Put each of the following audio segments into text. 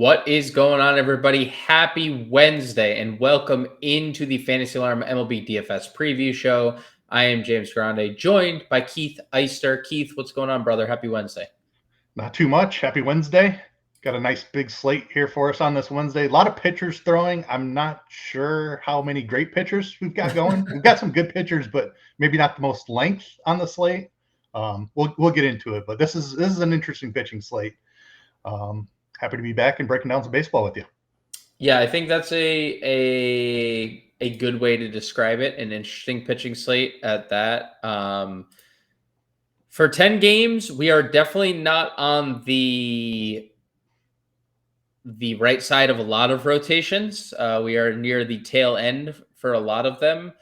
What is going on, everybody? Happy Wednesday and welcome into the Fantasy Alarm MLB DFS preview show. I am James Grande, joined by Keith Eister. Keith, what's going on, brother? Happy Wednesday. Not too much. Happy Wednesday. Got a nice big slate here for us on this Wednesday. A lot of pitchers throwing. I'm not sure how many great pitchers we've got going. We've got some good pitchers, but maybe not the most length on the slate. We'll get into it, but this is an interesting pitching slate. Happy to be back and breaking down some baseball with you. Yeah, I think that's a good way to describe it. An interesting pitching slate at that. For 10 games, we are definitely not on the right side of a lot of rotations. We are near the tail end for a lot of them.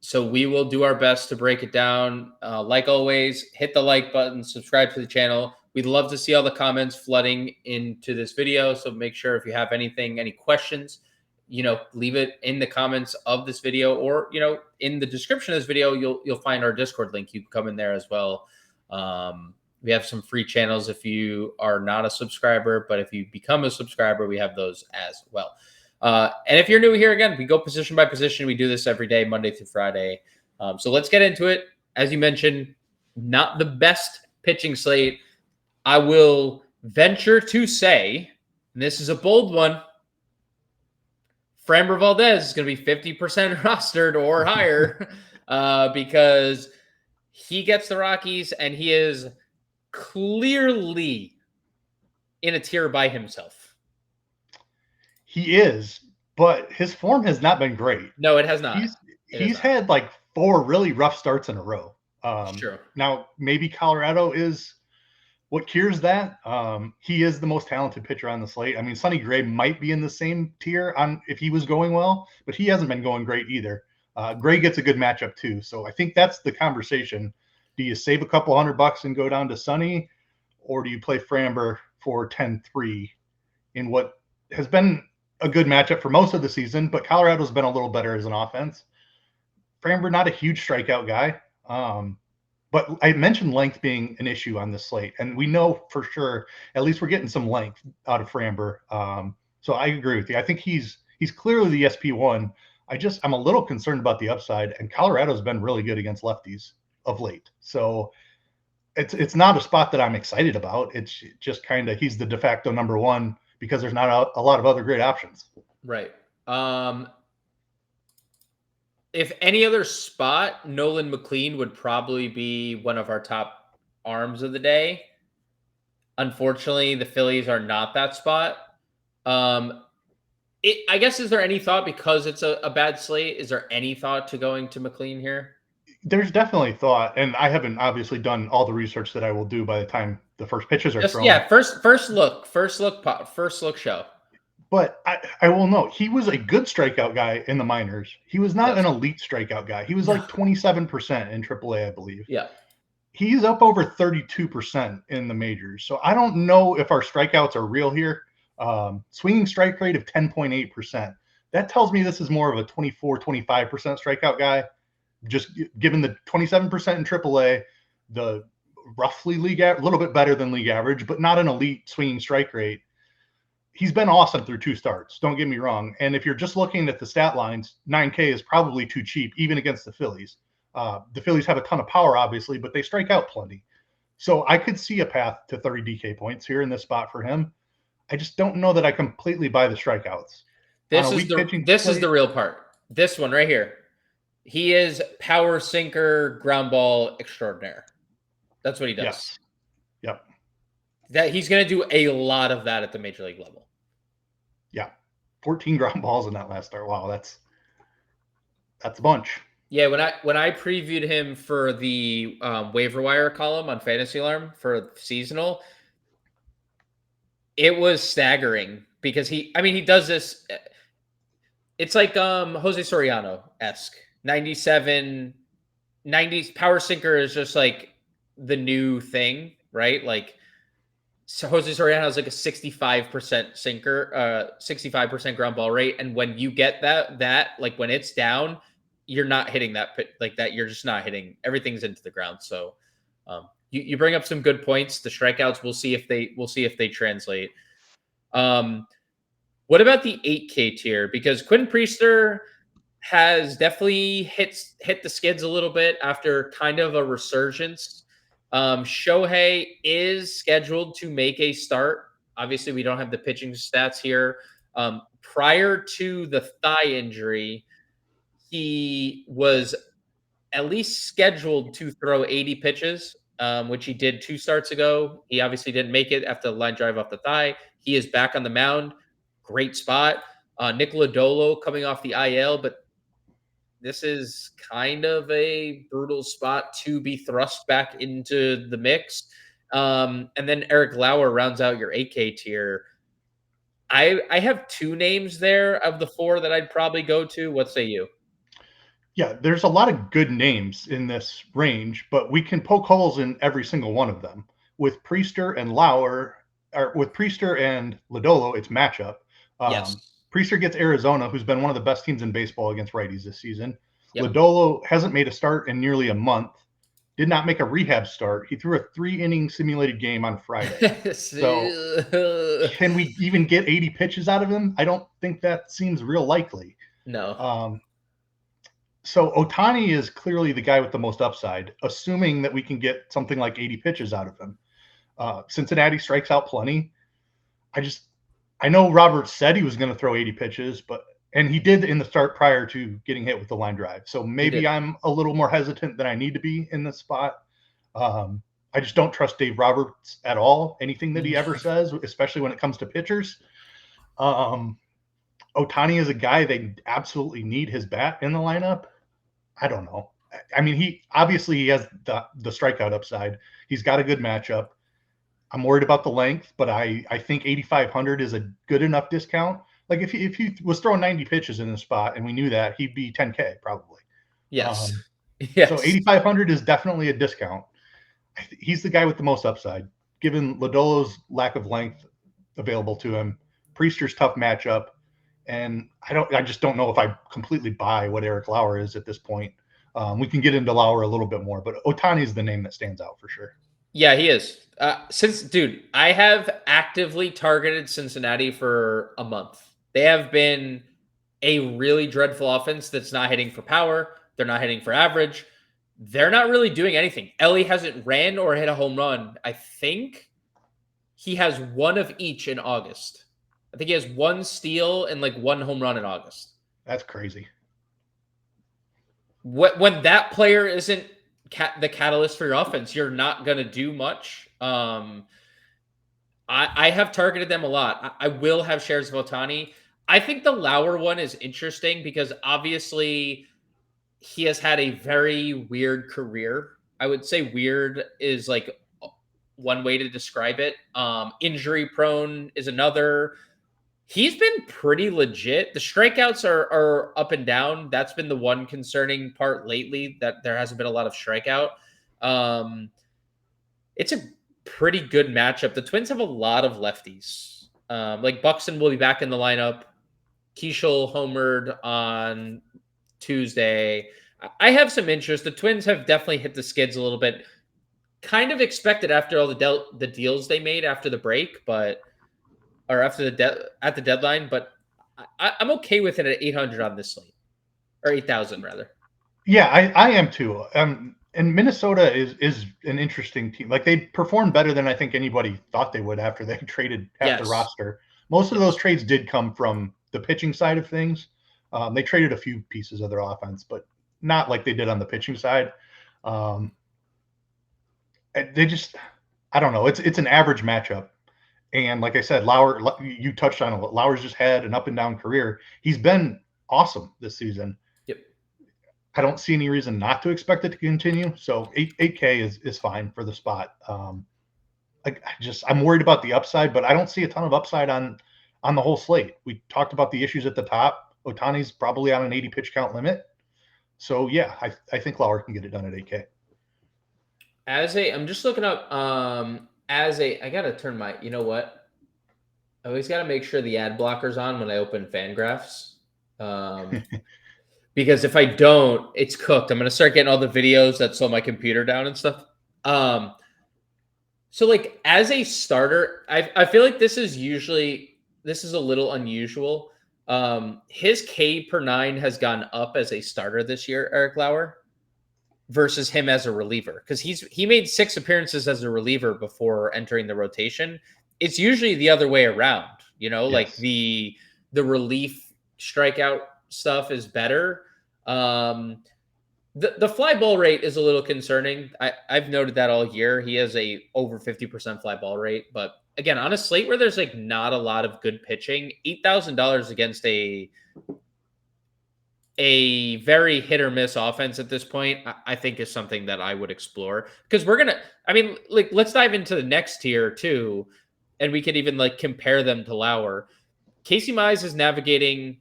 So we will do our best to break it down. Like always, hit the like button, subscribe to the channel. We'd love to see all the comments flooding into this video. So make sure if you have any questions, leave it in the comments of this video, or, in the description of this video, you'll find our Discord link. You can come in there as well. We have some free channels if you are not a subscriber, but if you become a subscriber, we have those as well. And if you're new here, again, we go position by position. We do this every day, Monday through Friday. So let's get into it. As you mentioned, not the best pitching slate. I will venture to say, and this is a bold one, Framber Valdez is going to be 50% rostered or higher because he gets the Rockies and he is clearly in a tier by himself. He is, but his form has not been great. No, it has not. He's had like 4 really rough starts in a row. Sure. Now, maybe Colorado is what cures that. He is the most talented pitcher on the slate. I mean, Sonny Gray might be in the same tier if he was going well, but he hasn't been going great either. Gray gets a good matchup too. So I think that's the conversation. Do you save a couple $100 and go down to Sonny, or do you play Framber for 10-3 in what has been a good matchup for most of the season, but Colorado's been a little better as an offense. Framber, not a huge strikeout guy. But I mentioned length being an issue on this slate, and we know for sure, at least we're getting some length out of Framber. So I agree with you. I think he's clearly the SP1. I'm a little concerned about the upside, and Colorado's been really good against lefties of late. So it's not a spot that I'm excited about. It's just kind of he's the de facto number one because there's not a lot of other great options. Right. If any other spot, Nolan McLean would probably be one of our top arms of the day. Unfortunately, the Phillies are not that spot. I guess, is there any thought, because it's a bad slate, is there any thought to going to McLean here? There's definitely thought, and I haven't obviously done all the research that I will do by the time the first pitches are thrown. Yeah, first look show. But I will note, he was a good strikeout guy in the minors. He was not an elite strikeout guy. He was like 27% in AAA, I believe. Yeah. He's up over 32% in the majors. So I don't know if our strikeouts are real here. Swinging strike rate of 10.8%. That tells me this is more of a 24, 25% strikeout guy. Just given the 27% in AAA, the roughly league, a little bit better than league average, but not an elite swinging strike rate. He's been awesome through 2 starts. Don't get me wrong. And if you're just looking at the stat lines, 9K is probably too cheap, even against the Phillies. The Phillies have a ton of power, obviously, but they strike out plenty. So I could see a path to 30 DK points here in this spot for him. I just don't know that I completely buy the strikeouts. This is the real part. This one right here. He is power sinker, ground ball extraordinaire. That's what he does. Yes. Yep. That he's going to do a lot of that at the major league level. Yeah. 14 ground balls in that last start. Wow, that's a bunch. Yeah, when I previewed him for the waiver wire column on Fantasy Alarm for seasonal, it was staggering because he does this. It's like Jose Soriano-esque. 97, 90s power sinker is just like the new thing, right? Like, so Jose Soriano has like a 65% sinker, 65% ground ball rate. And when you get that, like when it's down, you're not hitting that like that. You're just not hitting, everything's into the ground. So you bring up some good points. The strikeouts, we'll see if they translate. What about the 8K tier? Because Quinn Priester has definitely hit the skids a little bit after kind of a resurgence. Shohei is scheduled to make a start. Obviously, we don't have the pitching stats here. Prior to the thigh injury, he was at least scheduled to throw 80 pitches, which he did 2 starts ago. He obviously didn't make it after the line drive off the thigh. He is back on the mound. Great spot. Nick Lodolo coming off the IL, but this is kind of a brutal spot to be thrust back into the mix. And then Eric Lauer rounds out your 8K tier. I have 2 names there of the 4 that I'd probably go to. What say you? Yeah, there's a lot of good names in this range, but we can poke holes in every single one of them. With Priester and Lauer, or with Priester and Lodolo, it's matchup. Yes. Priester gets Arizona, who's been one of the best teams in baseball against righties this season. Yep. Lodolo hasn't made a start in nearly a month. Did not make a rehab start. He threw a 3-inning simulated game on Friday. So can we even get 80 pitches out of him? I don't think that seems real likely. No. So Ohtani is clearly the guy with the most upside, assuming that we can get something like 80 pitches out of him. Cincinnati strikes out plenty. I know Robert said he was going to throw 80 pitches, and he did in the start prior to getting hit with the line drive. So maybe I'm a little more hesitant than I need to be in this spot. I just don't trust Dave Roberts at all, anything that he ever says, especially when it comes to pitchers. Ohtani is a guy they absolutely need his bat in the lineup. I don't know. I mean, he has the strikeout upside. He's got a good matchup. I'm worried about the length, but I think 8,500 is a good enough discount. Like if he was throwing 90 pitches in the spot and we knew that, he'd be 10K probably. Yes. Yes. So 8,500 is definitely a discount. He's the guy with the most upside, given Lodolo's lack of length available to him. Priester's tough matchup. And I just don't know if I completely buy what Eric Lauer is at this point. We can get into Lauer a little bit more, but Ohtani is the name that stands out for sure. Yeah, he is. I have actively targeted Cincinnati for a month. They have been a really dreadful offense that's not hitting for power. They're not hitting for average. They're not really doing anything. Ellie hasn't ran or hit a home run. I think he has one of each in August. I think he has 1 steal and like 1 home run in August. That's crazy. When that player isn't the catalyst for your offense, you're not going to do much. I have targeted them a lot. I will have shares of Ohtani. I think the Lauer one is interesting because obviously he has had a very weird career. I would say weird is like one way to describe it. Injury prone is another. He's been pretty legit. The strikeouts are up and down. That's been the one concerning part lately, that there hasn't been a lot of strikeout. It's a pretty good matchup. The Twins have a lot of lefties. Like Buxton will be back in the lineup. Keishel homered on Tuesday. I have some interest. The Twins have definitely hit the skids a little bit. Kind of expected after all the deals they made after the break, but at the deadline, but I'm okay with it at 800 on this slate, or 8,000 rather. Yeah, I am too. And Minnesota is an interesting team. Like they performed better than I think anybody thought they would after they traded half the roster. Most of those trades did come from the pitching side of things. They traded a few pieces of their offense, but not like they did on the pitching side. I don't know. It's an average matchup. And like I said, Lauer, you touched on it. Lauer's just had an up and down career. He's been awesome this season. Yep. I don't see any reason not to expect it to continue. So 8K is fine for the spot. I'm worried about the upside, but I don't see a ton of upside on the whole slate. We talked about the issues at the top. Ohtani's probably on an 80 pitch count limit. So yeah, I think Lauer can get it done at 8K. I'm just looking up, I got to turn you know what? I always got to make sure the ad blocker's on when I open Fangraphs. Because if I don't, it's cooked. I'm going to start getting all the videos that slow my computer down and stuff. So like as a starter, I feel like this is usually this is a little unusual. His K per 9 has gone up as a starter this year, Eric Lauer, versus him as a reliever, because he made 6 appearances as a reliever before entering the rotation. It's usually the other way around, like Yes. the relief strikeout stuff is better. The fly ball rate is a little concerning. I've noted that all year. He has a over 50% fly ball rate, but again, on a slate where there's like not a lot of good pitching, $8,000 against a very hit or miss offense at this point, I think is something that I would explore, because let's dive into the next tier too, and we could even like compare them to Lauer. Casey Mize is navigating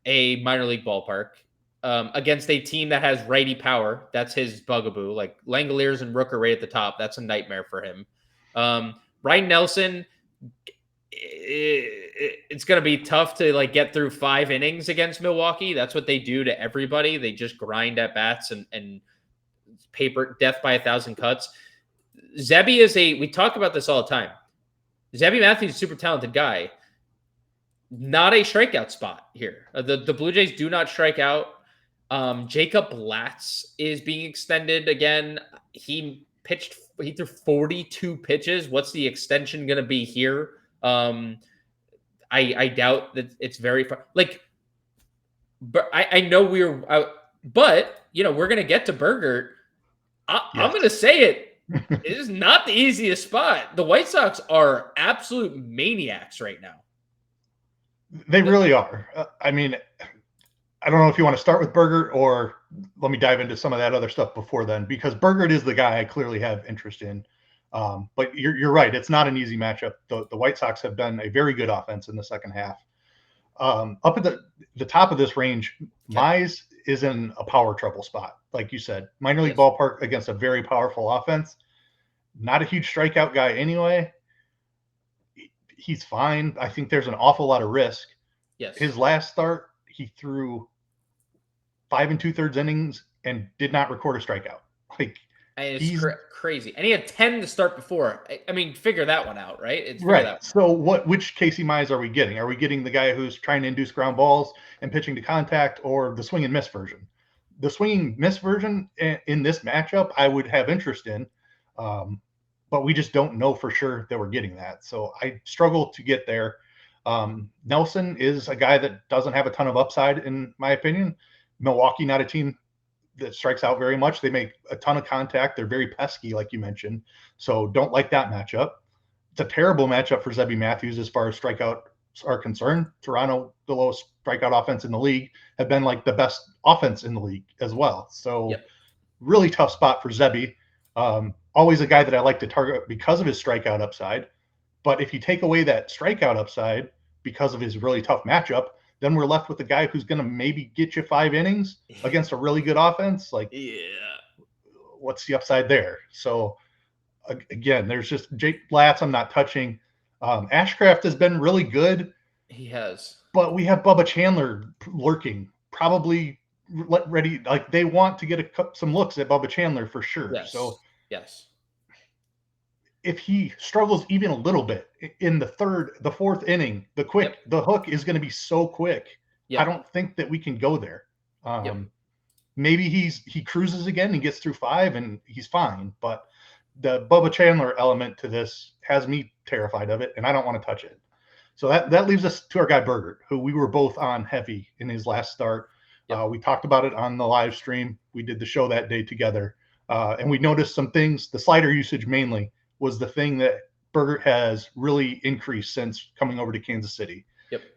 a minor league ballpark against a team that has righty power. That's his bugaboo. Like Langoliers and Rook are right at the top. That's a nightmare for him. Ryan Nelson, it's going to be tough to like get through 5 innings against Milwaukee. That's what they do to everybody. They just grind at bats and paper death by 1,000 cuts. Zebby we talk about this all the time. Zebby Matthews is a super talented guy. Not a strikeout spot here. The Blue Jays do not strike out. Jacob Latz is being extended again. He threw 42 pitches. What's the extension going to be here? I doubt that it's very far. Like, but I know we're out, but we're going to get to Burgert. I'm going to say it. It is not the easiest spot. The White Sox are absolute maniacs right now. They really are. I mean, I don't know if you want to start with Burgert or let me dive into some of that other stuff before then, because Burgert is the guy I clearly have interest in. But you're right. It's not an easy matchup. The White Sox have been a very good offense in the second half. Up at the top of this range, Mize is in a power trouble spot. Like you said, minor league ballpark against a very powerful offense. Not a huge strikeout guy anyway. He's fine. I think there's an awful lot of risk. Yes. His last start, he threw 5 2/3 innings and did not record a strikeout. Like, it's crazy. And he had 10 to start before. I mean, figure that one out, right? It's right. So which Casey Mize are we getting? Are we getting the guy who's trying to induce ground balls and pitching to contact, or the swing and miss version? The swing and miss version in this matchup, I would have interest in. But we just don't know for sure that we're getting that. So I struggle to get there. Nelson is a guy that doesn't have a ton of upside, in my opinion. Milwaukee, not a team that strikes out very much. They make a ton of contact. They're very pesky, like you mentioned. So don't like that matchup. It's a terrible matchup for Zebby Matthews as far as strikeouts are concerned. Toronto, the lowest strikeout offense in the league, have been like the best offense in the league as well. So really tough spot for Zebby. Always a guy that I like to target because of his strikeout upside. But if you take away that strikeout upside because of his really tough matchup, then we're left with a guy who's going to maybe get you 5 innings against a really good offense. Like, what's the upside there? So, again, there's just Jake Latz I'm not touching. Ashcraft has been really good. He has. But we have Bubba Chandler lurking, probably ready. Like, they want to get some looks at Bubba Chandler for sure. Yes. So, yes. If he struggles even a little bit in the 4th inning, the hook is going to be so quick. I don't think that we can go there. Maybe he cruises again and gets through 5 and he's fine. But the Bubba Chandler element to this has me terrified of it, and I don't want to touch it. So that leaves us to our guy Burgert, who we were both on heavy in his last start. We talked about it on the live stream. We did the show that day together, and we noticed some things. The slider usage mainly was the thing that Burgert has really increased since coming over to Kansas City.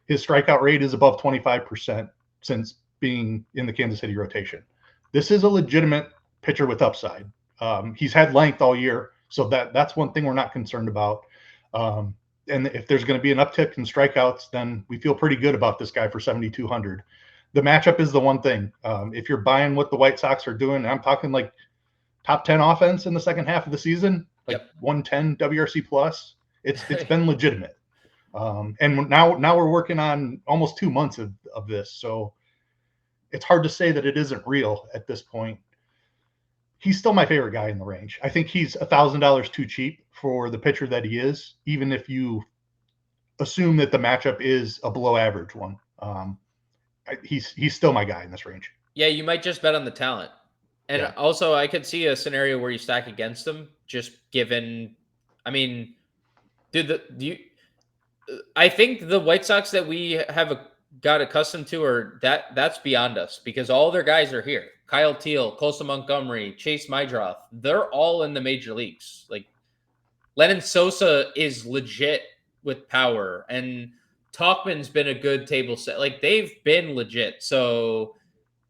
His strikeout rate is above 25% since being in the Kansas City rotation. This is a legitimate pitcher with upside. He's had length all year, so that's one thing we're not concerned about. And if there's going to be an uptick in strikeouts, then we feel pretty good about this guy for 7,200. The matchup is the one thing. If you're buying what the White Sox are doing, I'm talking like top 10 offense in the second half of the season, like 110 WRC plus. It's been legitimate. And now we're working on almost 2 months of this. So it's hard to say that it isn't real at this point. He's still my favorite guy in the range. I think he's $1,000 too cheap for the pitcher that he is, even if you assume that the matchup is a below average one. He's still my guy in this range. Yeah, you might just bet on the talent. And Yeah. also, I could see a scenario where you stack against them, just given. I mean, I think the White Sox that we have got accustomed to are that's beyond us because all their guys are here. Kyle Teal, Colson Montgomery, Chase Mydroth, they're all in the major leagues. Like Lennon Sosa is legit with power, and Talkman's been a good table set. Like they've been legit. So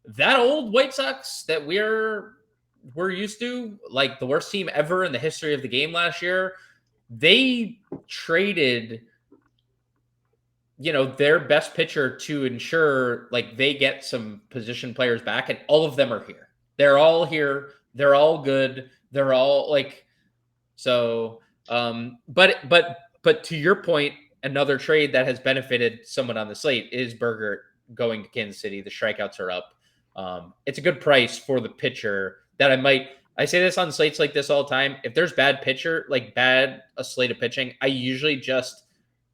that old White Sox that we're used to, like the worst team ever in the history of the game last year, they traded their best pitcher to ensure like they get some position players back, and all of them are here. They're all here. They're all good. They're all like so. But to your point, another trade that has benefited someone on the slate is Berger going to Kansas City. The strikeouts are up. It's a good price for the pitcher that I say this on slates like this all the time. If there's bad pitcher, like a slate of pitching, I usually just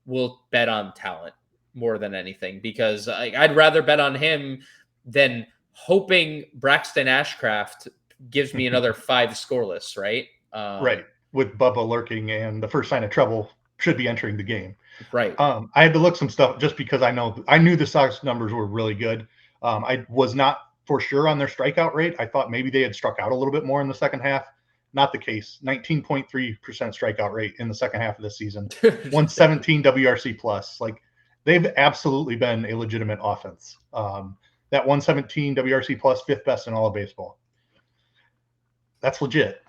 will bet on talent more than anything because I'd rather bet on him than hoping Braxton Ashcraft gives me another 5 scoreless, right? Right. With Bubba lurking and the first sign of trouble should be entering the game. Right. I had to look some stuff just because I knew the Sox numbers were really good. I was not for sure on their strikeout rate. I thought maybe they had struck out a little bit more in the second half. Not the case. 19.3% strikeout rate in the second half of the season. 117 WRC plus. Like they've absolutely been a legitimate offense. That 117 WRC plus, fifth best in all of baseball. That's legit.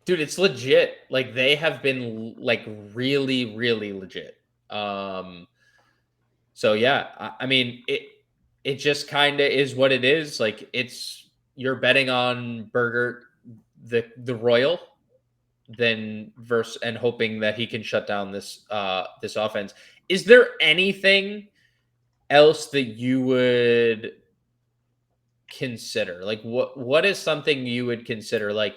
Dude, it's legit. Like they have been like really, really legit. So yeah, I mean it just kind of is what it is. Like you're betting on Berger, the Royal, then and hoping that he can shut down this offense. Is there anything else that you would consider? Like what is something you would consider? Like,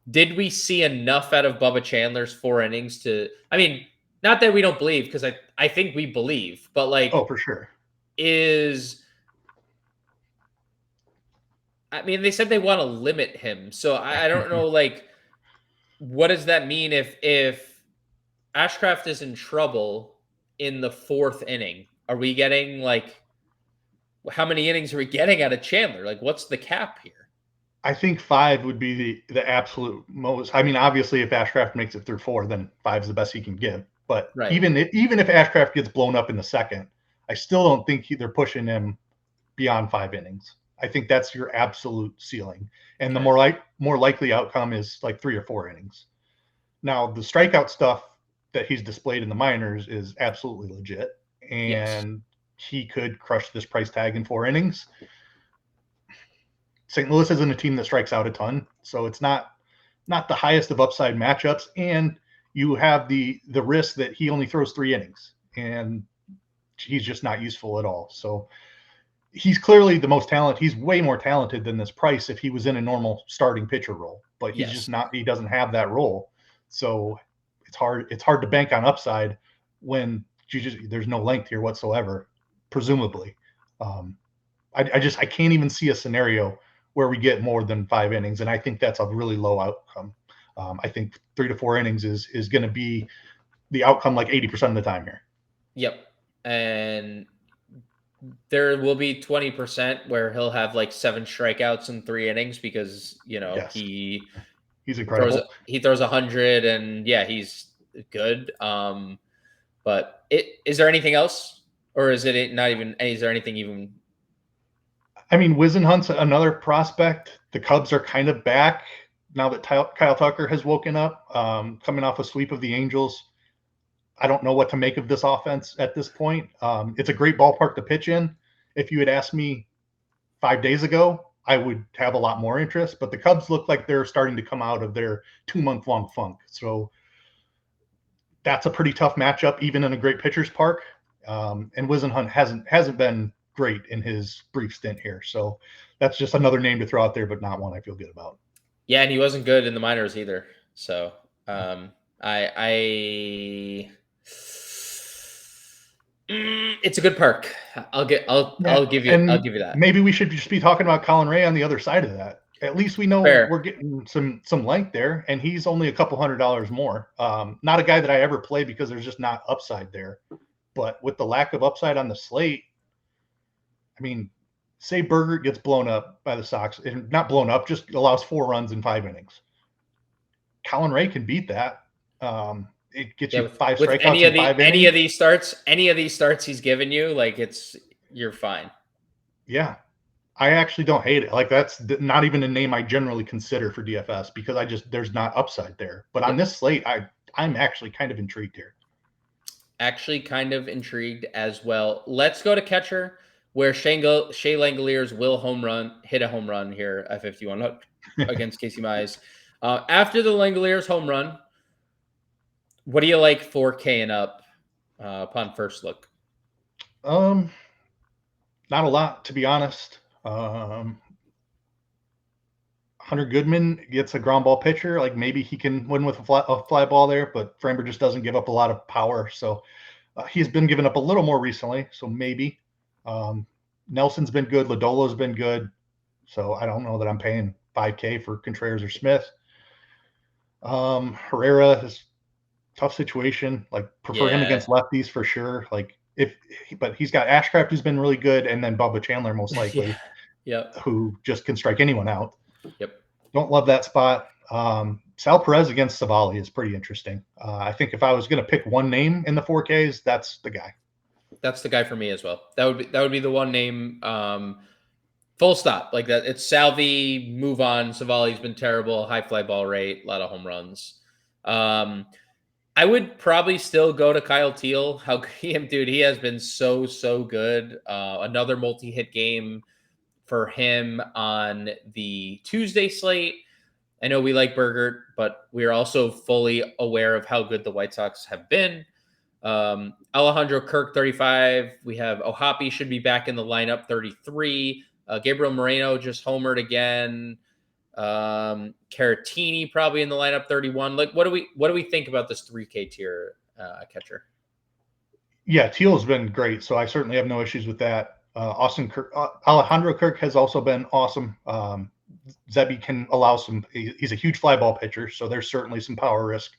did we see enough out of Bubba Chandler's 4 innings to? I mean, not that we don't believe, because I think we believe, but like, for sure. I mean, they said they want to limit him, so I don't know. Like, what does that mean if Ashcraft is in trouble in the 4th inning? Are we getting like how many innings are we getting out of Chandler? Like, what's the cap here? I think 5 would be the absolute most. I mean, obviously, if Ashcraft makes it through 4, then 5 is the best he can give. But right. even if Ashcraft gets blown up in the second, I still don't think they're pushing him beyond 5 innings. I think that's your absolute ceiling, and okay. The more likely outcome is like 3 or 4 innings. Now, the strikeout stuff that he's displayed in the minors is absolutely legit, and he could crush this price tag in 4 innings. St. Louis isn't a team that strikes out a ton, so it's not the highest of upside matchups, and you have the risk that he only throws 3 innings, and he's just not useful at all. So he's clearly the most talented. He's way more talented than this price if he was in a normal starting pitcher role, but he's just not. He doesn't have that role, so it's hard to bank on upside when there's no length here whatsoever, presumably. I can't even see a scenario where we get more than 5 innings, and I think that's a really low outcome. I think 3 to 4 innings is going to be the outcome like 80% of the time here. Yep, and there will be 20% where he'll have like 7 strikeouts in 3 innings because he's incredible. He throws 100, and he's good. But is there anything else, or is it not even? Is there anything even? I mean, Wisenhunt's another prospect. The Cubs are kind of back now that Kyle Tucker has woken up, coming off a sweep of the Angels. I don't know what to make of this offense at this point. It's a great ballpark to pitch in. If you had asked me 5 days ago, I would have a lot more interest, but the Cubs look like they're starting to come out of their 2-month-long funk. So that's a pretty tough matchup, even in a great pitcher's park. And Wisenhunt hasn't been great in his brief stint here. So that's just another name to throw out there, but not one I feel good about. Yeah, and he wasn't good in the minors either. So I It's a good perk. I'll give and you that. maybe we should just be talking about Colin Ray on the other side of that. At least we know Fair. we're getting some length there, and he's only a couple $100 more. Not a guy that I ever play because there's just not upside there. But with the lack of upside on the slate, I mean, say Berger gets blown up by the Sox, and not blown up, just allows 4 runs in 5 innings. Colin Ray can beat that. It gets you 5 with strikeouts in 5 innings. any of these starts he's given you, like you're fine. Yeah, I actually don't hate it. Like that's not even a name I generally consider for DFS because there's not upside there. But on this slate, I'm actually kind of intrigued here. Actually, kind of intrigued as well. Let's go to catcher, where Shea Langoliers will hit a home run here at 51 against Casey Mize. After the Langoliers home run, what do you like 4K and up upon first look? Not a lot, to be honest. Hunter Goodman gets a ground ball pitcher. Like maybe he can win with a fly ball there, but Framber just doesn't give up a lot of power. So he's been giving up a little more recently. So maybe Nelson's been good. Lodolo's been good. So I don't know that I'm paying 5K for Contreras or Smith. Herrera is tough situation. Like prefer him against lefties for sure. Like but he's got Ashcraft who's been really good, and then Bubba Chandler most likely, who just can strike anyone out. Yep. Don't love that spot. Sal Perez against Savali is pretty interesting. I think if I was going to pick one name in the 4Ks, that's the guy. That's the guy for me as well. That would be the one name. Full stop. Like that. It's Salvi. Move on. Savali's been terrible. High fly ball rate. A lot of home runs. I would probably still go to Kyle Teal. Dude, he has been so good. Another multi-hit game for him on the Tuesday slate. I know we like Bergert, but we are also fully aware of how good the White Sox have been. Alejandro Kirk, 35. We have Ohapi should be back in the lineup, 33. Gabriel Moreno just homered again. Caratini probably in the lineup, 31. Like, what do we think about this 3K tier catcher? Yeah, Teal's been great, so I certainly have no issues with that. Alejandro Kirk has also been awesome. Zebby can allow he's a huge fly ball pitcher, so there's certainly some power risk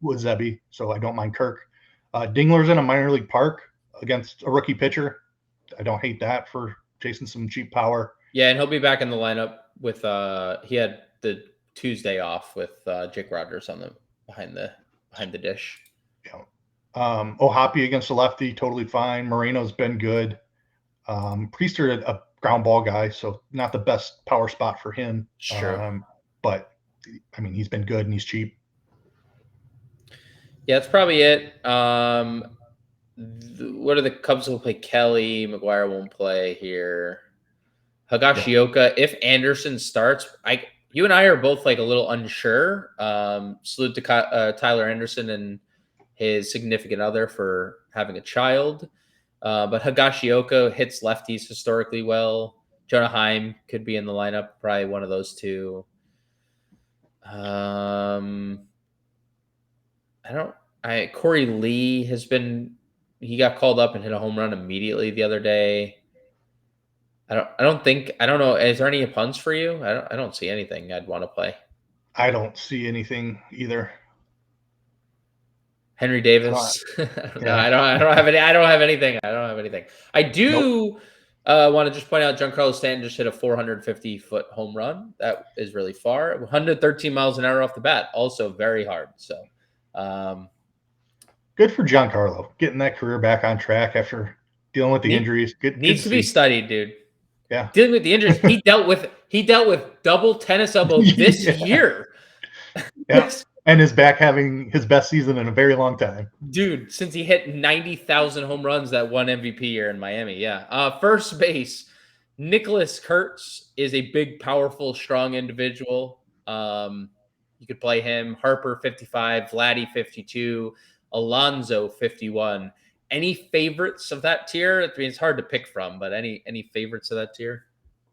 with Zebby, so I don't mind Kirk. Dingler's in a minor league park against a rookie pitcher. I don't hate that for chasing some cheap power. Yeah, and he'll be back in the lineup with he had the Tuesday off with Jake Rogers on the behind the dish. Yeah. Ohapi against a lefty, totally fine. Moreno's been good. Priester, a ground ball guy, so not the best power spot for him. Sure. But I mean, he's been good and he's cheap. Yeah, that's probably it. What are the Cubs will play? Kelly, McGuire won't play here. Higashioka, if Anderson starts, you and I are both like a little unsure. Salute to Tyler Anderson and his significant other for having a child. But Higashioka hits lefties historically well. Jonah Heim could be in the lineup, probably one of those two. Corey Lee he got called up and hit a home run immediately the other day. I don't know. Is there any punts for you? I don't see anything I'd want to play. I don't see anything either. Henry Davis. No, I don't have any. I don't have anything. I do want to just point out Giancarlo Stanton just hit a 450-foot home run. That is really far. 113 miles an hour off the bat. Also very hard. So good for Giancarlo getting that career back on track after dealing with the injuries. Needs to be studied, dude. Yeah. Dealing with the injuries. He dealt with double tennis elbow this year. Yeah. And is back having his best season in a very long time. Dude, since he hit 90,000 home runs that one MVP year in Miami. Yeah. First base, Nicholas Kurtz is a big, powerful, strong individual. You could play him. Harper, 55. Vladdy, 52. Alonso, 51. Any favorites of that tier? I mean, it's hard to pick from, but any favorites of that tier?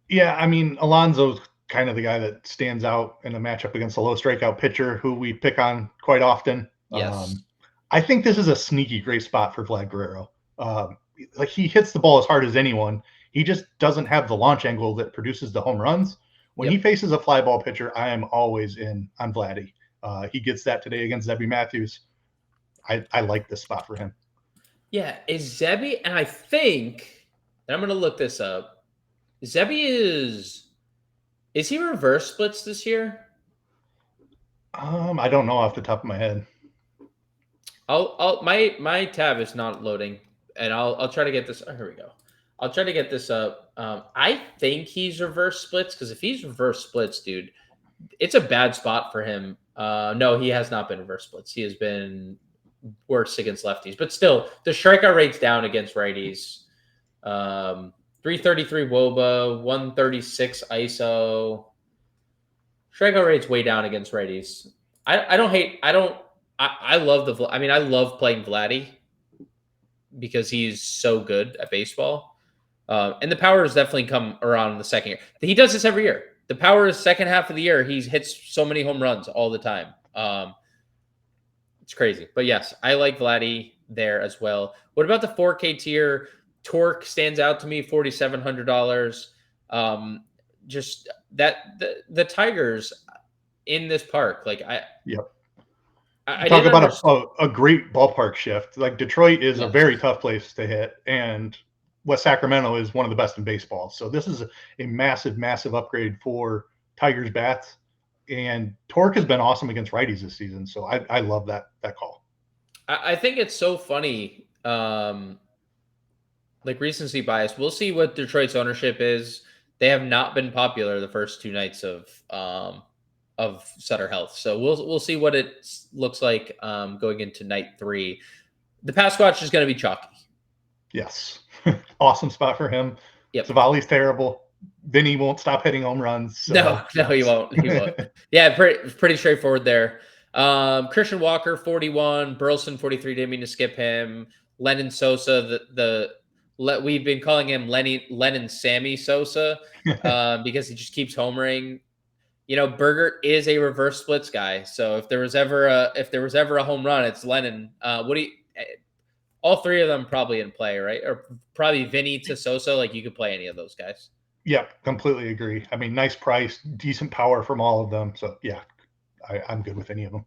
Yeah, I mean, Alonso's kind of the guy that stands out in a matchup against a low strikeout pitcher who we pick on quite often. Yes. I think this is a sneaky great spot for Vlad Guerrero. Like he hits the ball as hard as anyone. He just doesn't have the launch angle that produces the home runs. When he faces a fly ball pitcher, I am always in on Vladdy. He gets that today against Zebby Matthews. I like this spot for him. Yeah, is Zebby, and I think, and I'm going to look this up. Zebby is he reverse splits this year? I don't know off the top of my head. My tab is not loading, and I'll try to get this. Oh, here we go. I'll try to get this up. I think he's reverse splits, because if he's reverse splits, dude, it's a bad spot for him. No, he has not been reverse splits. He has been worse against lefties, but still, the strikeout rate's down against righties. 333 WOBA, 136 ISO. Strikeout rate's way down against righties. I don't hate. I love I love playing Vladdy because he's so good at baseball. And the power has definitely come around in the second year. He does this every year. The power is second half of the year. He hits so many home runs all the time. It's crazy. But yes, I like Vladdy there as well. What about the 4K tier? Torque stands out to me, $4,700. Just that the Tigers in this park, like Yep. I Talk didn't about a great ballpark shift. Like Detroit is a Yes. very tough place to hit, and West Sacramento is one of the best in baseball. So this is a massive, massive upgrade for Tigers bats. And Torque has been awesome against righties this season. So I love that call. I think it's so funny. Like recency bias. We'll see what Detroit's ownership is. They have not been popular the first two nights of Sutter Health. So we'll see what it looks like going into night 3. The pass watch is going to be chalky. Yes. Awesome spot for him. Yep. Savali's terrible. Vinny won't stop hitting home runs. So no, he won't. He won't. Yeah, pretty straightforward there. Christian Walker, 41. Burleson, 43. Didn't mean to skip him. Lennon Sosa, we've been calling him Lennon Sammy Sosa because he just keeps homering. You know, Bergert is a reverse splits guy. So if there was ever a home run, it's Lennon. All three of them probably in play, right? Or probably Vinny to Sosa. Like you could play any of those guys. Yep, completely agree. I mean, nice price, decent power from all of them. So yeah, I'm good with any of them.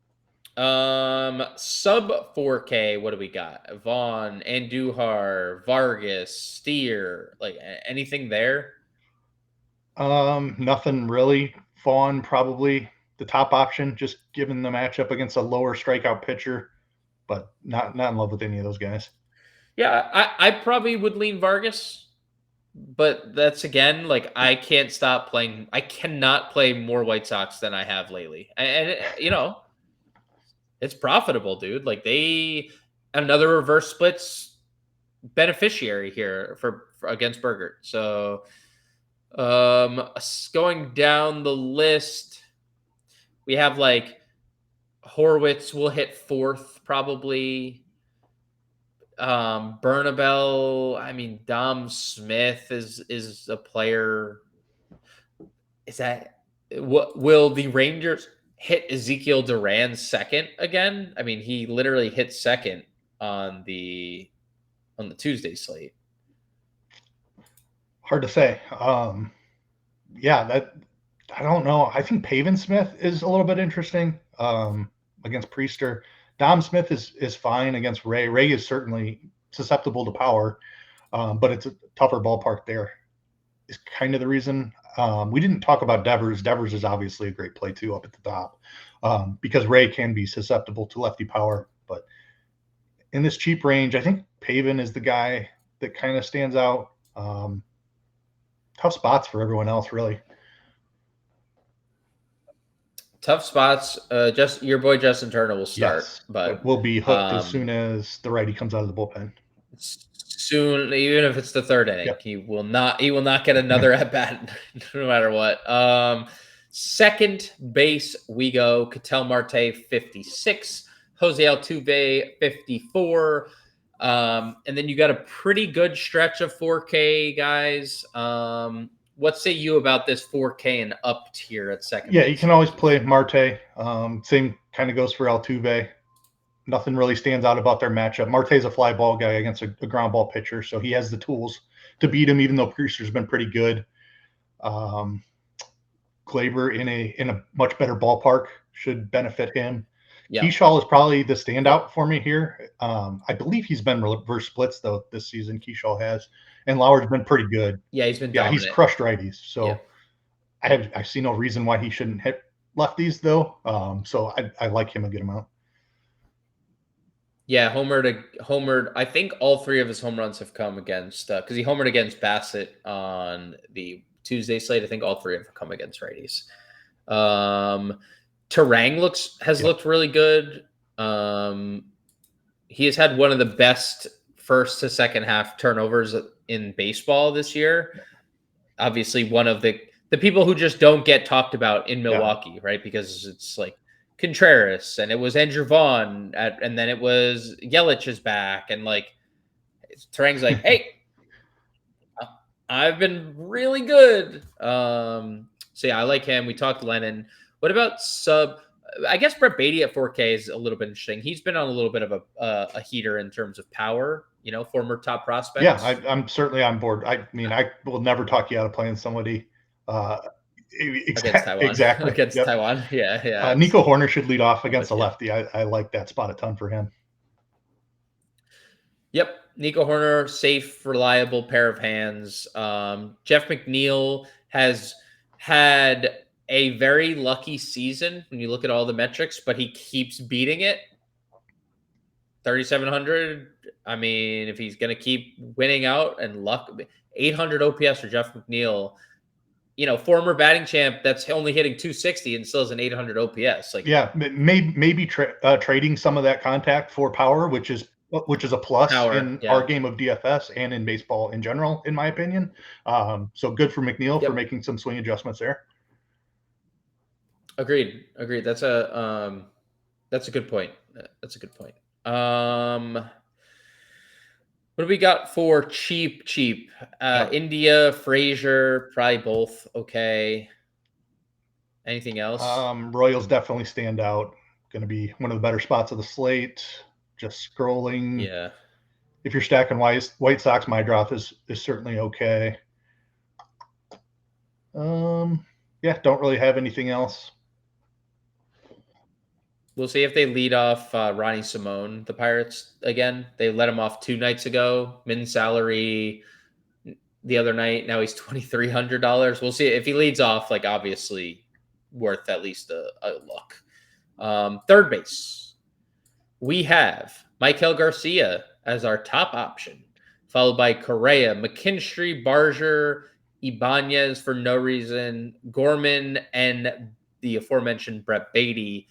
Sub 4K, what do we got? Vaughn, Andujar, Vargas, Steer, like anything there? Nothing really. Vaughn probably the top option, just given the matchup against a lower strikeout pitcher, but not in love with any of those guys. Yeah, I probably would lean Vargas, but that's again like I can't stop playing. I cannot play more White Sox than I have lately, and you know, it's profitable, dude. Like another reverse splits beneficiary here for against Bergert. So, going down the list, we have like Horwitz will hit 4th probably. Bernabel, I mean, Dom Smith is a player. Is that what will the Rangers hit Ezekiel Duran second again? I mean, he literally hit second on the Tuesday slate. Hard to say. Yeah, that I don't know. I think Pavin Smith is a little bit interesting against Priester. Dom Smith is fine against Ray. Ray is certainly susceptible to power, but it's a tougher ballpark there. Is kind of the reason. We didn't talk about Devers. Devers is obviously a great play too up at the top because Ray can be susceptible to lefty power. But in this cheap range, I think Pavin is the guy that kind of stands out. Tough spots for everyone else, really. Tough spots. Just your boy Justin Turner will start, Yes, but we'll be hooked as soon as the righty comes out of the bullpen. Soon, even if it's the 3rd inning, Yep. he will not get another at bat, no matter what. Second base, we go Ketel Marte 56, Jose Altuve 54, and then you got a pretty good stretch of 4K guys. What say you about this 4K and up tier at second? Yeah, base? you can always play Marte. Same kind of goes for Altuve. Nothing really stands out about their matchup. Marte's a fly ball guy against a ground ball pitcher, so he has the tools to beat him, even though Priester's been pretty good. Glaber in a much better ballpark should benefit him. Yeah. Keyshaw is probably the standout for me here. I believe he's been reverse splits though this season. Keyshaw has, and Lauer's been pretty good. Yeah, he's been dominant. He's crushed righties. So I see no reason why he shouldn't hit lefties though. So I like him a good amount. Yeah, homered. I think all three of his home runs have come against because he homered against Bassett on the Tuesday slate. I think all three have come against righties. Terang has looked really good. He has had one of the best first to second half turnovers in baseball this year. Obviously, one of the people who just don't get talked about in Milwaukee, right? Because it's like Contreras, and it was Andrew Vaughn, and then it was Yelich is back, and like Terang's like, hey, I've been really good. So yeah, I like him. We talked Lennon. What about sub? I guess Brett Beatty at 4K is a little bit interesting. He's been on a little bit of a heater in terms of power. Former top prospect. Yeah, I'm certainly on board. I mean, I will never talk you out of playing somebody against Taiwan. Exactly. Against Taiwan. Yeah. Nico Horner should lead off against a lefty. I like that spot a ton for him. Yep. Nico Horner, safe, reliable pair of hands. Jeff McNeil has had a very lucky season when you look at all the metrics, but he keeps beating it. 3,700. I mean, if he's going to keep winning out and luck, 800 OPS for Jeff McNeil. Former batting champ that's only hitting 260 and still has an 800 OPS. Like, yeah, maybe trading some of that contact for power, which is a plus in our game of DFS and in baseball in general, in my opinion. So good for McNeil for making some swing adjustments there. Agreed. That's a good point. What do we got for cheap? India, Frazier, probably both okay. Anything else? Royals definitely stand out. Going to be one of the better spots of the slate. Just scrolling. Yeah. If you're stacking White Sox, my draft is certainly okay. Yeah, don't really have anything else. We'll see if they lead off Ronnie Simone, the Pirates, again. They let him off 2 nights ago. Min salary the other night. Now he's $2,300. We'll see if he leads off, like, obviously worth at least a look. Third base. We have Maikel Garcia as our top option, followed by Correa, McKinstry, Barger, Ibanez for no reason, Gorman, and the aforementioned Brett Beatty.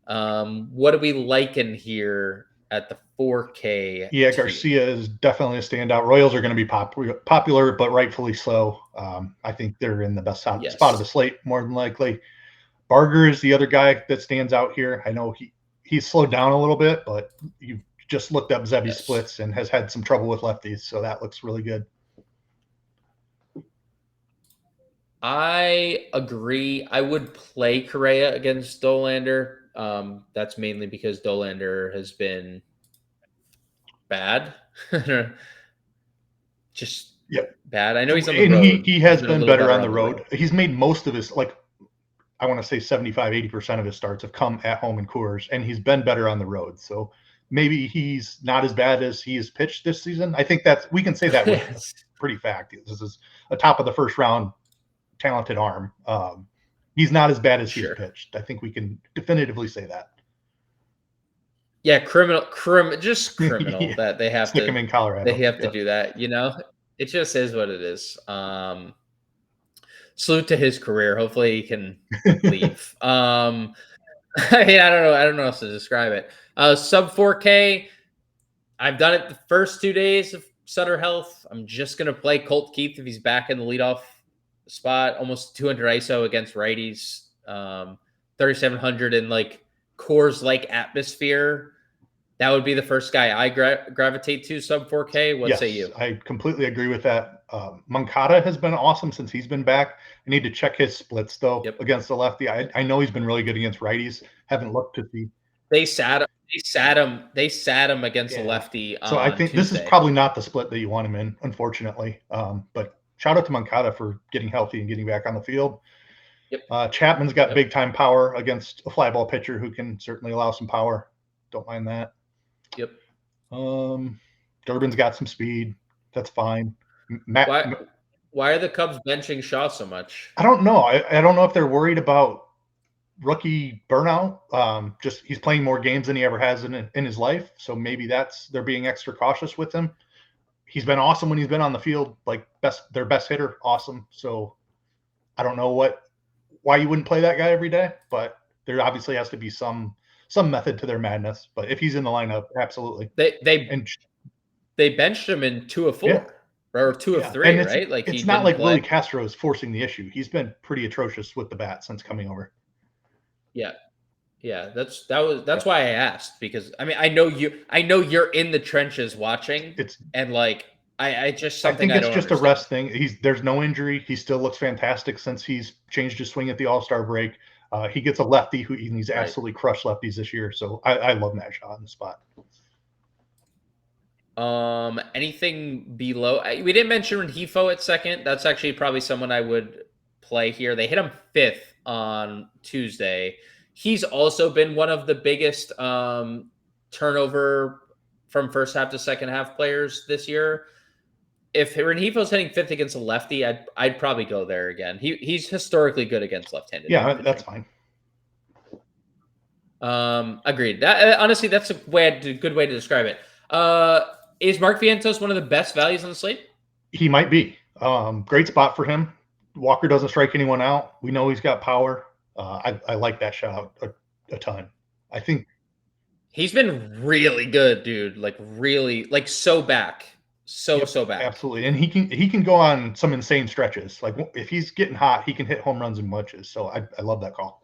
What do we like in here at the 4K? Yeah, Garcia is definitely a standout. Royals are going to be popular, but rightfully so. I think they're in the best spot of the slate, more than likely. Barger is the other guy that stands out here. I know he's slowed down a little bit, but you've just looked up Zebby splits and has had some trouble with lefties, so that looks really good. I agree. I would play Correa against Dolander. That's mainly because Dolander has been bad. Just bad. I know he's on the road. He has been better on the road. He's made most of his, like, I want to say 75-80% of his starts have come at home in Coors, and he's been better on the road. So maybe he's not as bad as he has pitched this season. I think we can say that with pretty fact. This is a top of the first round talented arm. He's not as bad as he's pitched. I think we can definitively say that. Yeah, criminal that they have stick to him in Colorado. They have to do that. It just is what it is. Salute to his career. Hopefully he can leave. I mean, I don't know how to describe it. Sub 4K. I've done it the first 2 days of Sutter Health. I'm just gonna play Colt Keith if he's back in the leadoff spot. Almost 200 ISO against righties. 3,700 in like Coors like atmosphere. That would be the first guy I gravitate to, sub 4K. What say you? I completely agree with that. Moncada has been awesome since he's been back. I need to check his splits, though, against the lefty. I know he's been really good against righties. Haven't looked to see. They sat him. They sat him against a lefty So I on think this is Tuesday. probably not the split that you want him in, unfortunately. But shout out to Moncada for getting healthy and getting back on the field. Yep. Chapman's got big time power against a fly ball pitcher who can certainly allow some power. Don't mind that. Yep. Durbin's got some speed. That's fine. Why are the Cubs benching Shaw so much? I don't know. I don't know if they're worried about rookie burnout. Just he's playing more games than he ever has in his life. So maybe they're being extra cautious with him. He's been awesome when he's been on the field, like their best hitter, awesome. So I don't know why you wouldn't play that guy every day, but there obviously has to be some method to their madness. But if he's in the lineup, absolutely. They benched him in 2 of 4 or 2 of 3, and right? Like it's not like Willie Castro is forcing the issue. He's been pretty atrocious with the bat since coming over. Yeah, that's why I asked, because I mean I know you're in the trenches watching. And like I just something I think it's just understand. a rest thing. There's no injury. He still looks fantastic since he's changed his swing at the All-Star break. He gets a lefty he's absolutely crushed lefties this year. So I love Matt Shaw in the spot. Anything below? We didn't mention Rengifo at second. That's actually probably someone I would play here. They hit him 5th on Tuesday. He's also been one of the biggest turnover from first half to second half players this year. If Rengifo's hitting 5th against a lefty, I'd probably go there again. He's historically good against left-handed. Yeah, that's fine. Agreed. Honestly, that's a good way to describe it. Is Mark Vientos one of the best values on the slate? He might be. Great spot for him. Walker doesn't strike anyone out. We know he's got power. I like that shot a ton. I think he's been really good, dude. Like really, like so back. So back. Absolutely. And he can go on some insane stretches. Like if he's getting hot, he can hit home runs in bunches. So I love that call.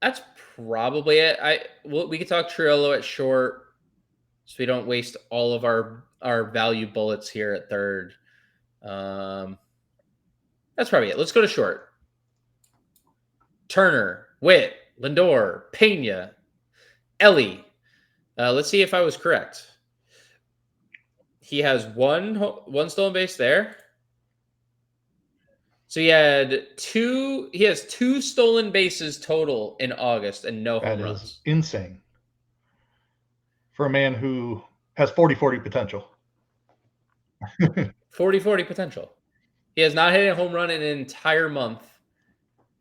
That's probably it. We could talk Triolo at short, so we don't waste all of our value bullets here at third. That's probably it. Let's go to short. Turner, Witt, Lindor, Pena, Ellie. Let's see if I was correct. He has one stolen base there. So he has 2 stolen bases total in August and no home runs. That is insane for a man who has 40-40 potential. 40-40 potential. He has not hit a home run in an entire month,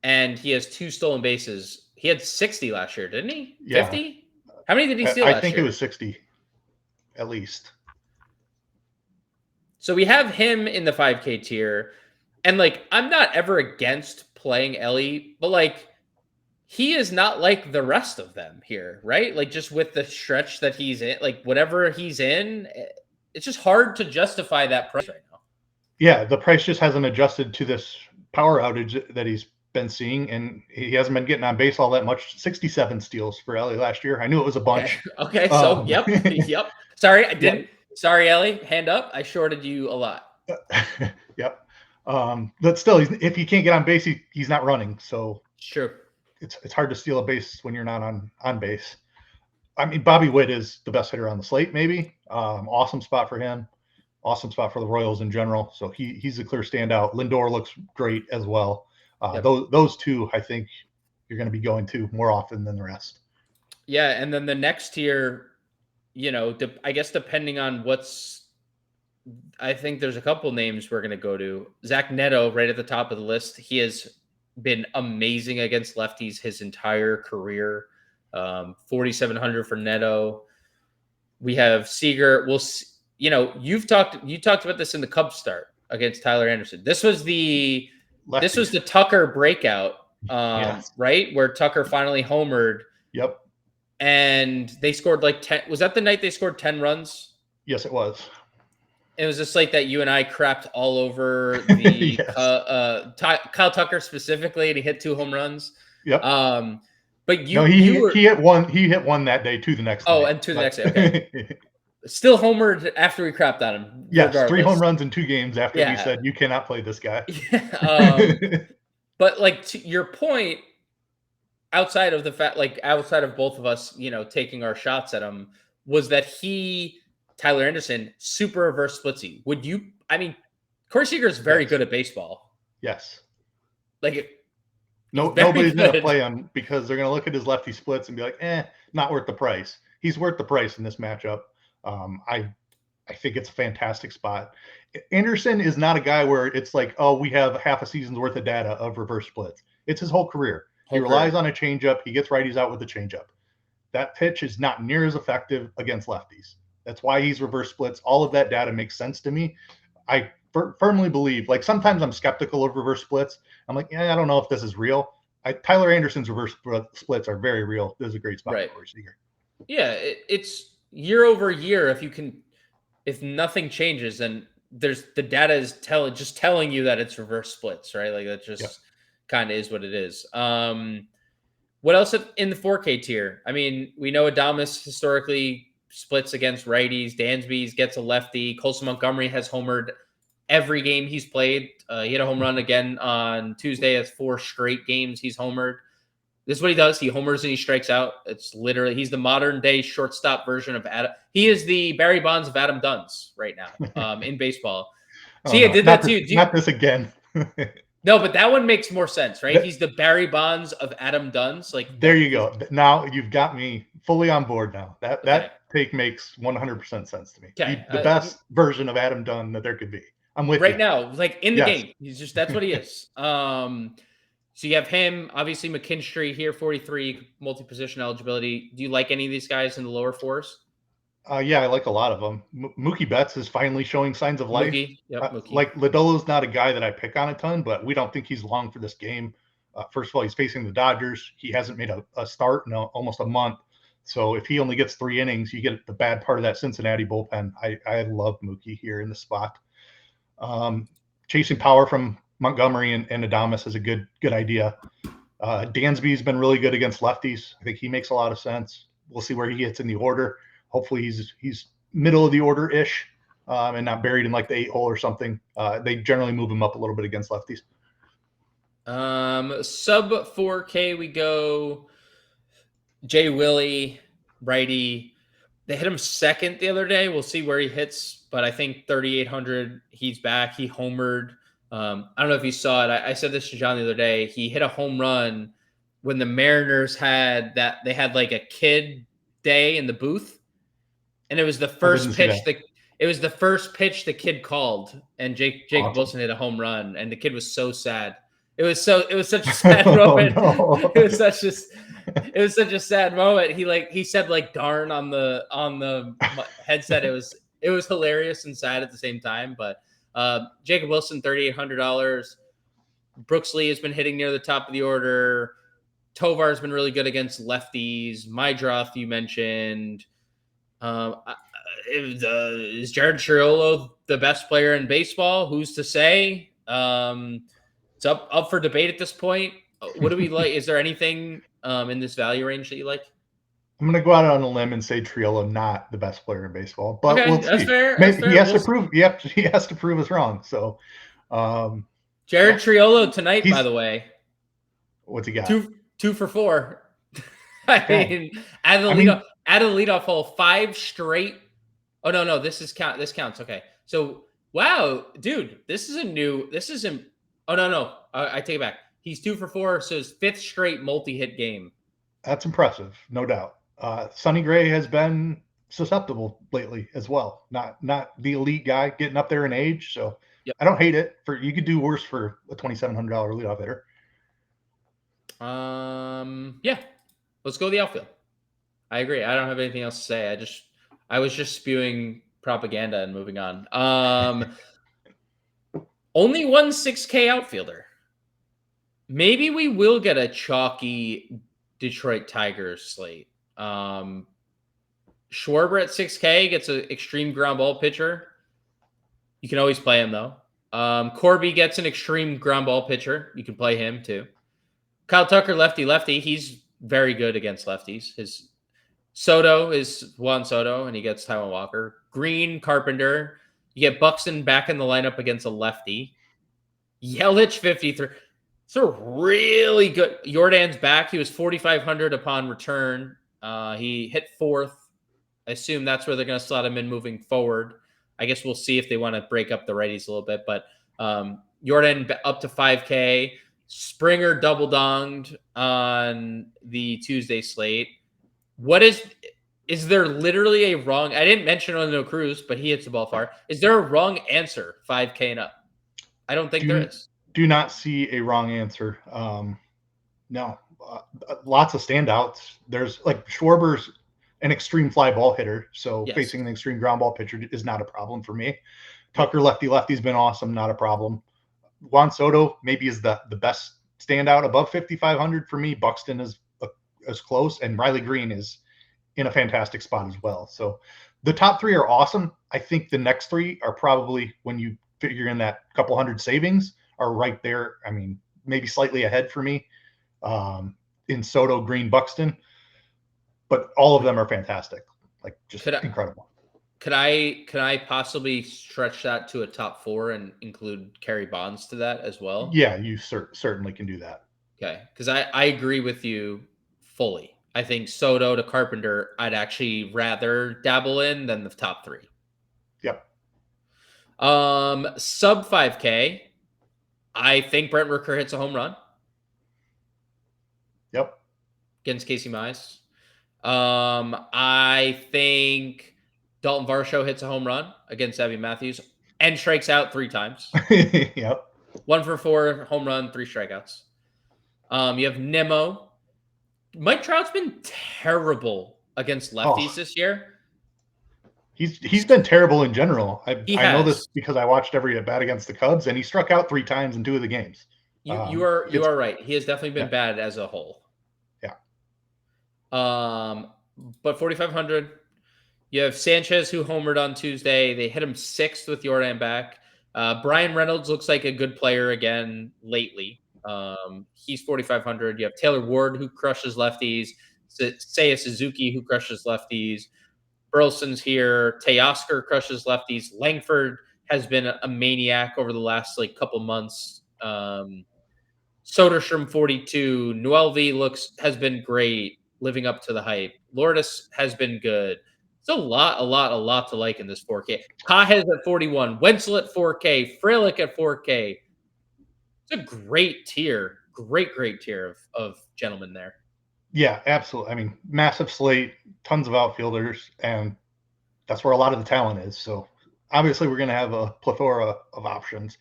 and he has 2 stolen bases. He had 60 last year, didn't he? 50? How many did he steal last year? I think it was 60, at least. So we have him in the 5K tier, and like I'm not ever against playing Ellie, but like he is not like the rest of them here, right? Like just with the stretch that he's in, like whatever he's in, it's just hard to justify that price right now. Yeah, the price just hasn't adjusted to this power outage that he's been seeing, and he hasn't been getting on base all that much. 67 steals for Ellie last year. I knew it was a bunch. Okay. So yep. Sorry, I didn't. Yep. Sorry, Ellie. Hand up. I shorted you a lot. Yep. But still, if he can't get on base, he's not running. So sure, it's hard to steal a base when you're not on base. I mean, Bobby Witt is the best hitter on the slate. Maybe awesome spot for him. Awesome spot for the Royals in general. So he's a clear standout. Lindor looks great as well. Yep. Those two, I think you're going to be going to more often than the rest. Yeah, and then the next tier, I guess depending on I think there's a couple names we're going to go to. Zach Neto, right at the top of the list. He has been amazing against lefties his entire career. 4,700 for Neto. We have Seager. You talked about this in the Cubs start against Tyler Anderson. This was the Tucker breakout, yes. Right? Where Tucker finally homered. Yep. And they scored like 10. Was that the night they scored 10 runs? Yes, it was. It was a slate that you and I crapped all over the yes. Kyle Tucker specifically, and he hit 2 home runs. Yep. But he hit one. He hit one that day to the next day. Oh, and to the next day. Okay. Still homered after we crapped on him. Yes, regardless. 3 home runs in 2 games after we said you cannot play this guy. But like to your point, outside of the fact, like outside of both of us, taking our shots at him, was that Tyler Anderson, super reverse splitsy. Corey Seager is very good at baseball. Yes. Like, nobody's going to play him because they're going to look at his lefty splits and be like, not worth the price. He's worth the price in this matchup. I think it's a fantastic spot. Anderson is not a guy where it's like, oh, we have half a season's worth of data of reverse splits. It's his whole career. He relies on a changeup. He gets righties out with a changeup. That pitch is not near as effective against lefties. That's why he's reverse splits. All of that data makes sense to me. I firmly believe, like, sometimes I'm skeptical of reverse splits. I'm like, I don't know if this is real. Tyler Anderson's reverse splits are very real. This is a great spot for Seager. Yeah, it's year over year. If nothing changes, then the data is just telling you that it's reverse splits, right? Like, that just kind of is what it is. What else in the 4K tier? I mean, we know Adames historically splits against righties. Dansby gets a lefty. Colson Montgomery has homered every game he's played. He had a home run again on Tuesday. That's 4 straight games he's homered. This is what he does. He homers and he strikes out. It's literally, he's the modern day shortstop version of Adam. He is the Barry Bonds of Adam Dunn's right now in baseball. See, I did that too. Not this again. No, but that one makes more sense, right? He's the Barry Bonds of Adam Dunn's. Like, there you go. Now you've got me fully on board. Now that take makes 100% sense to me. Okay. The best version of Adam Dunn that there could be. I'm with you right now, like in the game. That's what he is. So you have him, obviously McKinstry here, 43 multi-position eligibility. Do you like any of these guys in the lower fours? Yeah, I like a lot of them. Mookie Betts is finally showing signs of life. Mookie. Like, Lodolo's not a guy that I pick on a ton, but we don't think he's long for this game. First of all, he's facing the Dodgers. He hasn't made a start in almost a month. So if he only gets 3 innings, you get the bad part of that Cincinnati bullpen. I love Mookie here in the spot. Chasing power from Montgomery and Adames is a good idea. Dansby's been really good against lefties. I think he makes a lot of sense. We'll see where he gets in the order. Hopefully he's middle of the order-ish and not buried in like the 8 hole or something. They generally move him up a little bit against lefties. Sub 4K, we go Jay Willie, righty. They hit him second the other day. We'll see where he hits, but I think 3,800, he's back. He homered. I don't know if you saw it. I said this to John the other day. He hit a home run when the Mariners had like a kid day in the booth. And it was the first pitch the kid called, and Jacob Wilson hit a home run, and the kid was so sad. It was such a sad moment. No. It was such a sad moment. He said like darn on the headset. It was hilarious and sad at the same time. But Jacob Wilson, $3,800. Brooks Lee has been hitting near the top of the order. Tovar's been really good against lefties. Mydroth, you mentioned. Is Jared Triolo the best player in baseball? Who's to say? It's up for debate at this point. What do we like? Is there anything in this value range that you like? I'm going to go out on a limb and say Triolo not the best player in baseball, but okay, we'll see. That's fair. He has to prove. He has to prove us wrong. So, Jared Triolo tonight, by the way. What's he got? Two for 4. I mean, add a leadoff hole, 5 straight. Oh no, this counts. Okay, so wow, dude, this isn't. Oh no, I take it back. He's 2 for 4, so his 5th straight multi-hit game. That's impressive, no doubt. Sonny Gray has been susceptible lately as well. Not the elite guy, getting up there in age. So yep. I don't hate it. You could do worse for a $2,700 leadoff hitter. Yeah, let's go to the outfield. I agree. I don't have anything else to say. I was just spewing propaganda and moving on. Only one 6K outfielder. Maybe we will get a chalky Detroit Tigers slate. Schwarber at 6K gets an extreme ground ball pitcher. You can always play him, though. Corby gets an extreme ground ball pitcher. You can play him, too. Kyle Tucker, lefty. He's very good against lefties. His Soto is Juan Soto, and he gets Taiwan Walker. Green, Carpenter. You get Buxton back in the lineup against a lefty. Yelich, 53. So really good. Jordan's back. He was 4,500 upon return. He hit fourth. I assume that's where they're going to slot him in moving forward. I guess we'll see if they want to break up the righties a little bit. But Jordan up to 5K. Springer double donged on the Tuesday slate. Is there literally a wrong? I didn't mention on No Cruz, but he hits the ball far. Is there a wrong answer 5K and up? I don't think there is. Do not see a wrong answer. No, lots of standouts. There's like Schwarber's an extreme fly ball hitter, so Yes. facing an extreme ground ball pitcher is not a problem for me. Tucker lefty's been awesome, not a problem. Juan Soto maybe is the best standout above 5,500 for me. Buxton is as close, and Riley Green is in a fantastic spot as well. So the top three are awesome. I think the next three are probably, when you figure in that couple hundred savings, are right there. I mean, maybe slightly ahead for me in Soto, Green, Buxton, but all of them are fantastic. Like just incredible. Could I possibly stretch that to a top four and include Kerry Bonds to that as well? Yeah, you certainly can do that. Okay, because I agree with you fully. I think Soto to Carpenter, I'd actually rather dabble in than the top three. Yep. Sub 5K, I think Brent Rooker hits a home run. Yep. Against Casey Mize. I think Dalton Varsho hits a home run against Abby Matthews and strikes out 3 times. Yep. 1 for 4, home run, 3 strikeouts. You have Nimmo. Mike Trout's been terrible against lefties this year. He's been terrible in general. I know this because I watched every at bat against the Cubs, and he struck out 3 times in 2 of the games. You are right. He has definitely been bad as a whole. Yeah. But 4,500. You have Sanchez, who homered on Tuesday. They hit him 6th with Jordan back. Brian Reynolds looks like a good player again lately. He's 4,500. You have Taylor Ward, who crushes lefties. Seiya Suzuki, who crushes lefties. Burleson's here. Teoscar crushes lefties. Langford has been a maniac over the last couple months. Soderstrom 42. Noelvi has been great, living up to the hype. Lourdes has been good. It's a lot to like in this 4K. Cajes at 41. Wenzel at 4K. Frelick at 4K. It's a great tier. Great tier of gentlemen there. Yeah, absolutely. I mean, massive slate, tons of outfielders, and that's where a lot of the talent is. So obviously we're going to have a plethora of options.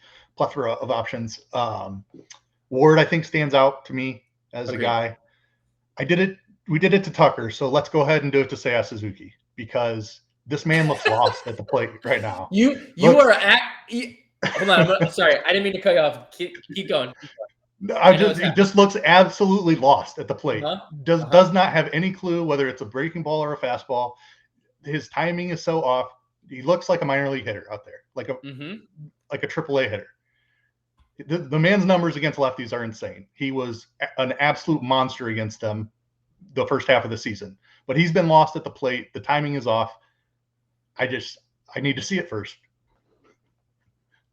Ward, I think, stands out to me as a guy. We did it to Tucker, so let's go ahead and do it to Seiya Suzuki, because this man looks lost at the plate right now. Hold on. Sorry, I didn't mean to cut you off. Keep going. He just looks absolutely lost at the plate. Does not have any clue whether it's a breaking ball or a fastball. His timing is so off. He looks like a minor league hitter out there, like a AAA hitter. The man's numbers against lefties are insane. He was an absolute monster against them the first half of the season, but he's been lost at the plate. The timing is off. I need to see it first.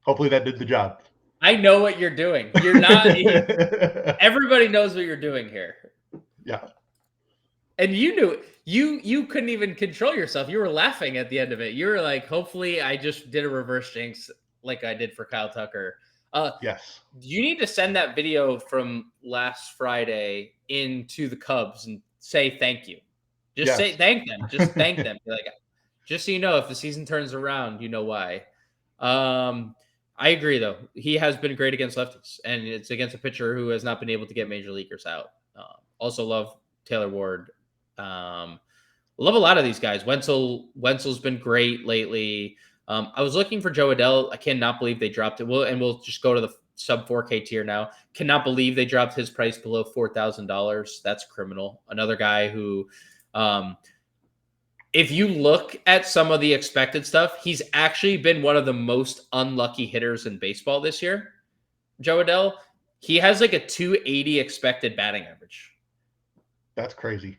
Hopefully that did the job. I know what you're doing. You're not. Everybody knows what you're doing here. Yeah. And you knew you couldn't even control yourself. You were laughing at the end of it. You were like, hopefully I just did a reverse jinx like I did for Kyle Tucker. Yes. You need to send that video from last Friday into the Cubs and say thank you. Just say thank them. Just thank them. Just so you know, if the season turns around, you know why. I agree, though. He has been great against lefties, and it's against a pitcher who has not been able to get major leaguers out. Also love Taylor Ward. Love a lot of these guys. Wenzel's been great lately. I was looking for Joe Adell. I cannot believe they dropped it. We'll just go to the sub 4K tier now. Cannot believe they dropped his price below $4,000. That's criminal. Another guy who, if you look at some of the expected stuff, he's actually been one of the most unlucky hitters in baseball this year. Joe Adell, he has like a 280 expected batting average. That's crazy.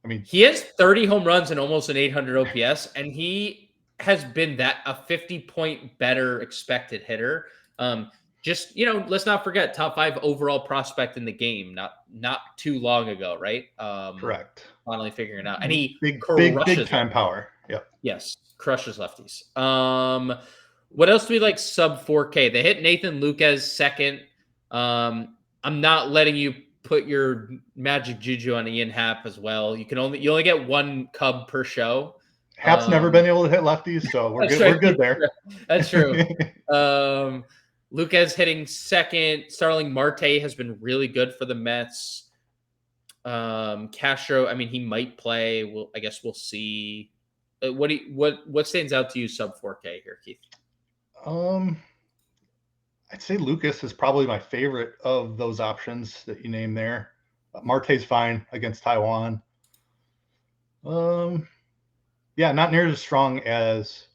I mean, he has 30 home runs and almost an 800 OPS, and he has been a 50-point better expected hitter. Just, let's not forget top 5 overall prospect in the game, not too long ago, right? Correct. Finally figuring it out. And he Big crushes time lefties. power. Yep. Yes, crushes lefties. What else do we like sub 4K? They hit Nathan Lucas second. I'm not letting you put your magic juju on Ian Happ as well. You only get one Cub per show. Hap's never been able to hit lefties, so we're good. Right. We're good there. That's true. Lucas hitting second. Starling Marte has been really good for the Mets. Castro, I mean, he might play. I guess we'll see. What stands out to you sub 4K here, Keith? I'd say Lucas is probably my favorite of those options that you named there. Marte's fine against Taiwan. Yeah, not near as strong as.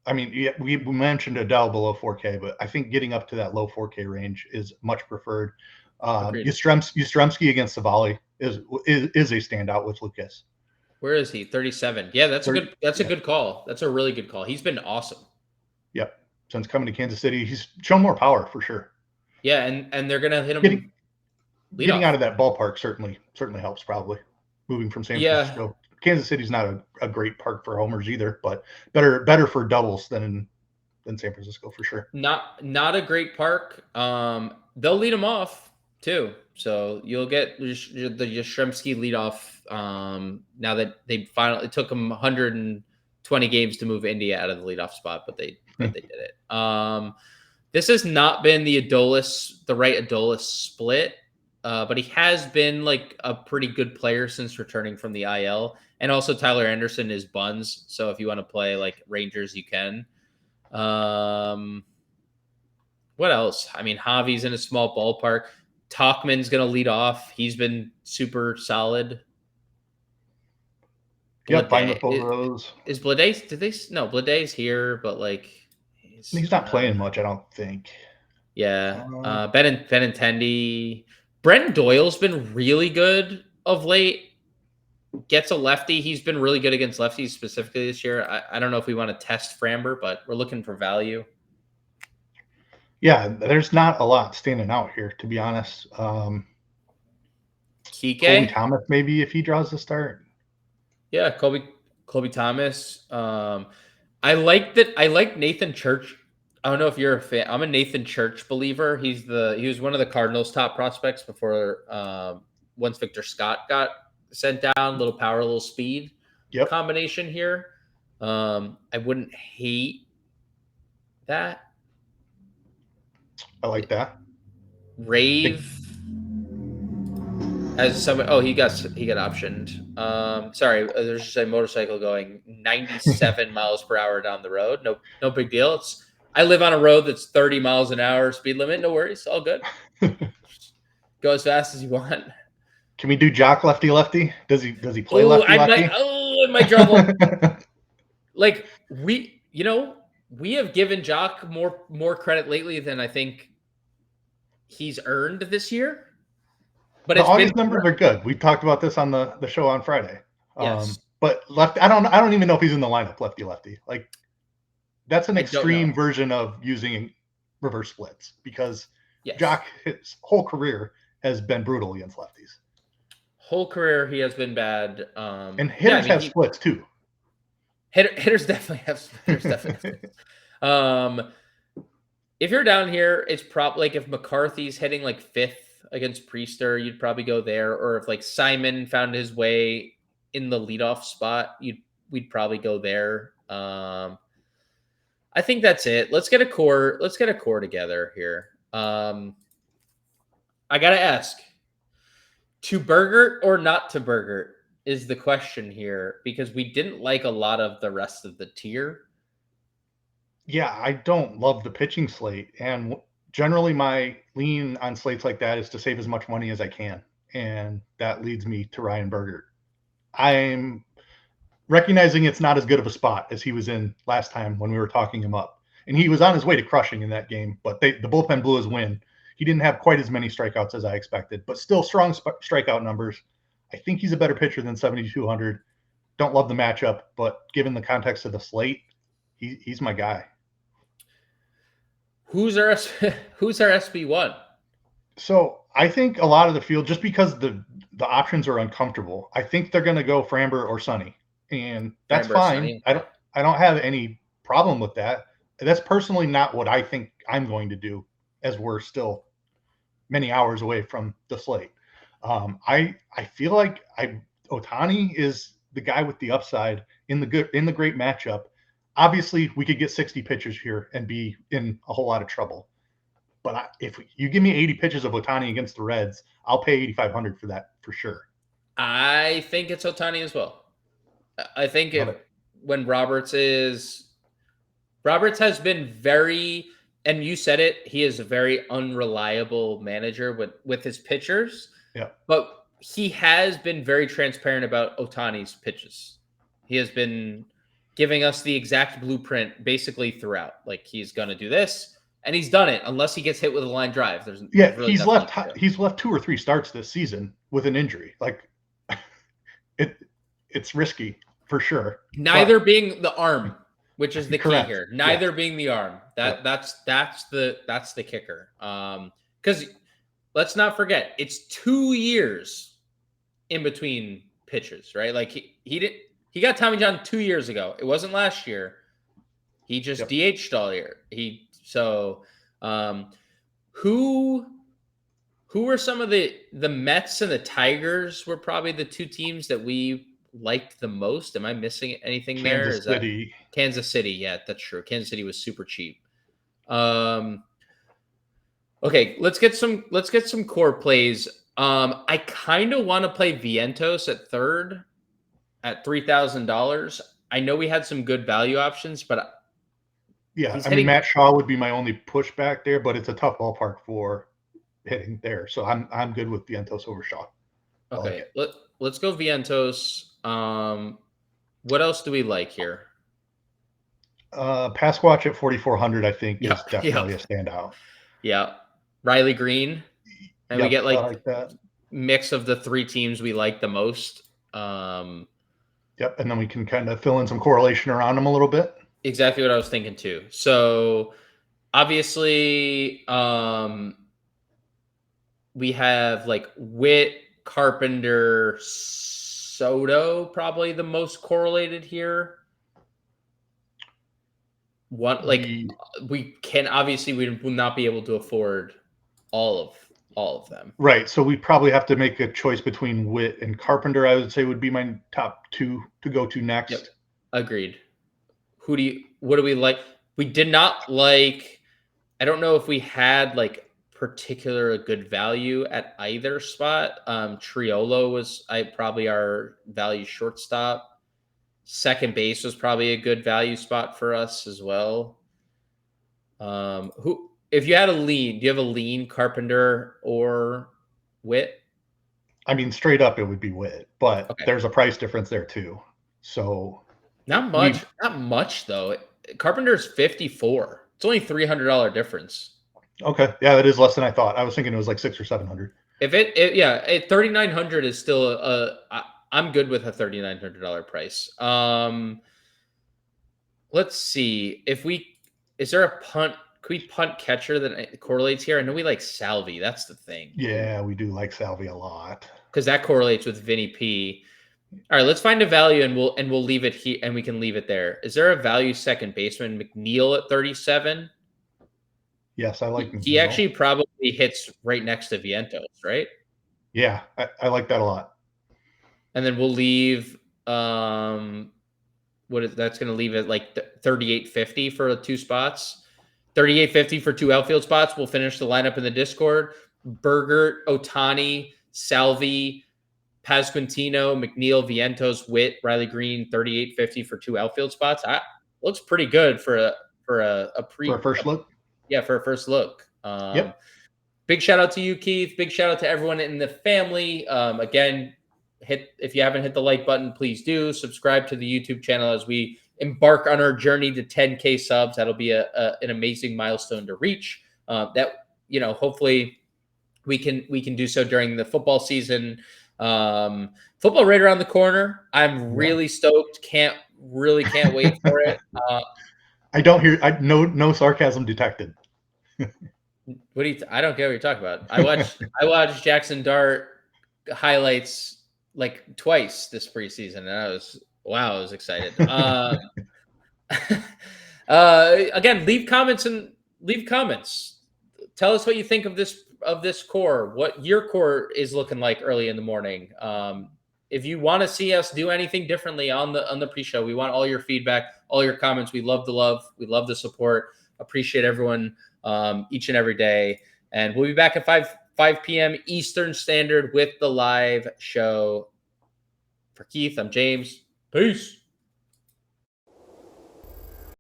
I mean, we mentioned Adele below 4K, but I think getting up to that low 4K range is much preferred. Yastrzemski against Savali is a standout with Lucas. Where is he? 37. Yeah, that's a good call. That's a really good call. He's been awesome. Yep. Since coming to Kansas City, he's shown more power for sure. Yeah, and they're gonna hit him. Getting out of that ballpark certainly helps. Probably moving from San Francisco. Kansas City's not a great park for homers either, but better for doubles than San Francisco for sure. Not a great park. They'll lead him off too, so you'll get the Yastrzemski leadoff. Now that it took them 120 games to move India out of the leadoff spot, but they did it. This has not been the right Adolis split. But he has been like a pretty good player since returning from the IL. And also Tyler Anderson is buns. So if you want to play like Rangers, you can. What else? I mean, Javi's in a small ballpark. Tauchman's going to lead off. He's been super solid. Yeah, fine with both of those. Is Blade? No, Blade's here, but like he's not playing much, I don't think. Yeah. Benintendi. Brenton Doyle's been really good of late. Gets a lefty. He's been really good against lefties specifically this year. I don't know if we want to test Framber, but we're looking for value. Yeah, there's not a lot standing out here, to be honest. Kike? Colby Thomas, maybe, if he draws the start. Yeah, Colby Thomas. I like Nathan Church. I don't know if you're a fan. I'm a Nathan Church believer. He was one of the Cardinals' top prospects before once Victor Scott got sent down. Little power, little speed combination here. I wouldn't hate that. I like that. Rave as someone. Oh, he got optioned. Sorry, there's just a motorcycle going 97 miles per hour down the road. No big deal. I live on a road that's 30 miles an hour speed limit. No worries. All good. Go as fast as you want. Can we do Jock lefty? Does he play lefty? I might draw one. Like we have given Jock more credit lately than I think he's earned this year. But the August numbers are good. We talked about this on the show on Friday. Yes. But I don't even know if he's in the lineup lefty. Like that's an extreme version of using reverse splits because Jock, his whole career has been brutal against lefties. Whole career he has been bad. And hitters have splits too. Hitters definitely have splits. If you're down here, it's probably like if McCarthy's hitting like fifth against Priester, you'd probably go there. Or if like Simon found his way in the leadoff spot, we'd probably go there. I think that's it. Let's get a core together here. I gotta ask, to Burgert or not to Burgert is the question here, because we didn't like a lot of the rest of the tier. Yeah, I don't love the pitching slate, and generally my lean on slates like that is to save as much money as I can, and that leads me to Ryan Burgert. I'm recognizing it's not as good of a spot as he was in last time when we were talking him up, and he was on his way to crushing in that game, but the bullpen blew his win. He didn't have quite as many strikeouts as I expected, but still strong strikeout numbers. I think he's a better pitcher than 7,200. Don't love the matchup, but given the context of the slate, he's my guy. Who's our SB1? So I think a lot of the field, just because the options are uncomfortable, I think they're going to go Framber or Sonny, and that's Framber, fine. Sonny. I don't have any problem with that. That's personally not what I think I'm going to do, as we're still many hours away from the slate. I feel like Ohtani is the guy with the upside in the great matchup. Obviously, we could get 60 pitchers here and be in a whole lot of trouble. But if you give me 80 pitches of Ohtani against the Reds, I'll pay 8,500 for that for sure. I think it's Ohtani as well. I think when Roberts has been very, and you said it, he is a very unreliable manager with his pitchers. Yeah. But he has been very transparent about Ohtani's pitches. He has been giving us the exact blueprint basically throughout. Like, he's going to do this, and he's done it unless he gets hit with a line drive. There's really he's left 2 or 3 starts this season with an injury. Like, it's risky for sure. Neither being the arm, which is the correct. key here. Neither being the arm. That's the kicker. Because let's not forget, it's 2 years in between pitches, right? Like, he got Tommy John 2 years ago. It wasn't last year. He just DH'd all year. Who were some of the Mets and the Tigers were probably the 2 teams that we liked the most? Am I missing anything there? Kansas City. Kansas City, yeah, that's true. Kansas City was super cheap. Okay, let's get some core plays. I kind of want to play Vientos at third at $3,000. I know we had some good value options, but Matt Shaw would be my only pushback there, but it's a tough ballpark for hitting there. So I'm good with Vientos over Shaw. Okay, let's go Vientos. What else do we like here? Pasquatch at 4,400, I think, is definitely a standout. Yeah, Riley Green, and we get like that mix of the 3 teams we like the most. And then we can kind of fill in some correlation around them a little bit. Exactly what I was thinking too. So obviously, we have like Witt, Carpenter, Soto, probably the most correlated here. We will not be able to afford all of them. Right. So we probably have to make a choice between Witt and Carpenter. I would say would be my top 2 to go to next. Yep. Agreed. What do we like? We did not like, I don't know if we had like particular good value at either spot. Triolo was probably our value shortstop. Second base was probably a good value spot for us as well. If you had a lean, do you have a lean, Carpenter or Witt? I mean, straight up, it would be Witt, but there's a price difference there too. So not much though. Carpenter's 54. It's only $300 difference. Okay, yeah, that is less than I thought. I was thinking it was like 600 or 700. If at 3,900 is still I'm good with a $3,900 price. Let's see is there a punt? Could we punt catcher that correlates here? I know we like Salvi. That's the thing. Yeah, we do like Salvi a lot because that correlates with Vinny P. All right, let's find a value and we'll leave it here, and we can leave it there. Is there a value second baseman? McNeil at 37. Yes, I like McNeil. He actually probably hits right next to Vientos, right? Yeah, I like that a lot. And then we'll leave that's going to leave it like 38.50 for 2 spots. 38.50 for 2 outfield spots. We'll finish the lineup in the Discord. Bergert, Ohtani, Salvi, Pasquantino, McNeil, Vientos, Witt, Riley Green, 38.50 for 2 outfield spots. Looks pretty good for a first look. Yeah, for a first look. Big shout out to you, Keith. Big shout out to everyone in the family. Again, if you haven't hit the like button, please do. Subscribe to the YouTube channel as we embark on our journey to 10K subs. That'll be an amazing milestone to reach. Hopefully we can do so during the football season. Football right around the corner. I'm really stoked. Can't wait for it. I don't hear no sarcasm detected. What do you? I don't get what you're talking about. I watched Jackson Dart highlights like twice this preseason, and I was excited. Again, leave comments. Tell us what you think of this core. What your core is looking like early in the morning. If you want to see us do anything differently on the pre-show, we want all your feedback, all your comments. We love the love. We love the support. Appreciate everyone each and every day. And we'll be back at 5 p.m. Eastern Standard with the live show. For Keith, I'm James. Peace.